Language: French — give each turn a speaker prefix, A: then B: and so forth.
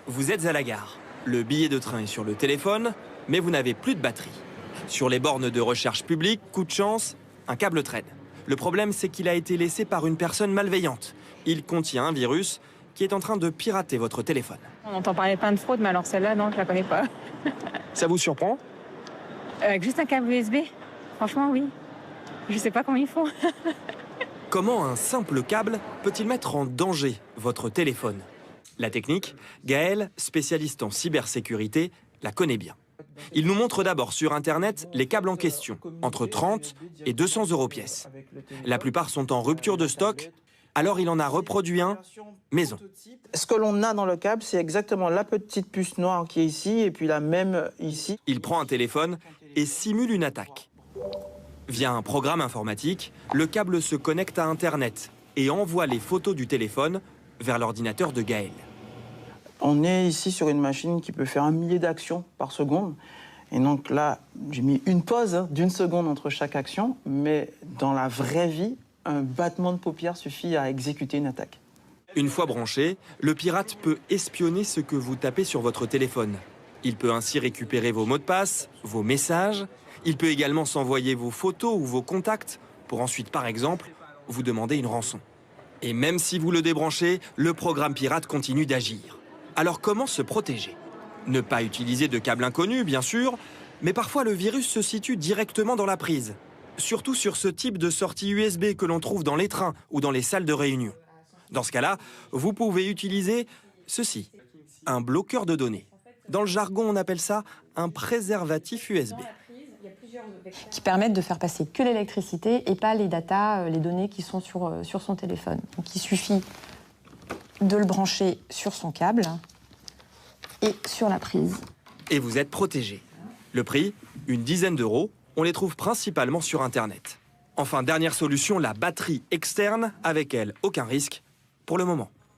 A: Vous êtes à la gare. Le billet de train est sur le téléphone, mais vous n'avez plus de batterie. Sur les bornes de recherche publique, coup de chance, un câble traîne. Le problème, c'est qu'il a été laissé par une personne malveillante. Il contient un virus qui est en train de pirater votre téléphone.
B: On entend parler plein de fraudes, mais alors celle-là, non, je la connais pas.
A: Ça vous surprend?
B: Avec juste un câble USB, franchement, oui. Je sais pas comment ils font.
A: Comment un simple câble peut-il mettre en danger votre téléphone? La technique, Gaël, spécialiste en cybersécurité, la connaît bien. Il nous montre d'abord sur Internet les câbles en question, entre 30 et 200 € pièce. La plupart sont en rupture de stock, alors il en a reproduit un maison.
C: Ce que l'on a dans le câble, c'est exactement la petite puce noire qui est ici et puis la même ici.
A: Il prend un téléphone et simule une attaque. Via un programme informatique, le câble se connecte à Internet et envoie les photos du téléphone vers l'ordinateur de Gaël.
C: On est ici sur une machine qui peut faire 1 millier d'actions par seconde. Et donc là, j'ai mis une pause d'1 seconde entre chaque action, mais dans la vraie vie, un battement de paupières suffit à exécuter une attaque.
A: Une fois branché, le pirate peut espionner ce que vous tapez sur votre téléphone. Il peut ainsi récupérer vos mots de passe, vos messages. Il peut également s'envoyer vos photos ou vos contacts pour ensuite, par exemple, vous demander une rançon. Et même si vous le débranchez, le programme pirate continue d'agir. Alors comment se protéger? Ne pas utiliser de câble inconnu, bien sûr, mais parfois le virus se situe directement dans la prise. Surtout sur ce type de sortie USB que l'on trouve dans les trains ou dans les salles de réunion. Dans ce cas-là, vous pouvez utiliser ceci, un bloqueur de données. Dans le jargon, on appelle ça un préservatif USB.
D: Qui permettent de faire passer que l'électricité et pas les datas, les données qui sont sur son téléphone. Donc il suffit de le brancher sur son câble et sur la prise.
A: Et vous êtes protégé. Le prix, une dizaine d'euros. On les trouve principalement sur Internet. Enfin, dernière solution, la batterie externe. Avec elle, aucun risque pour le moment.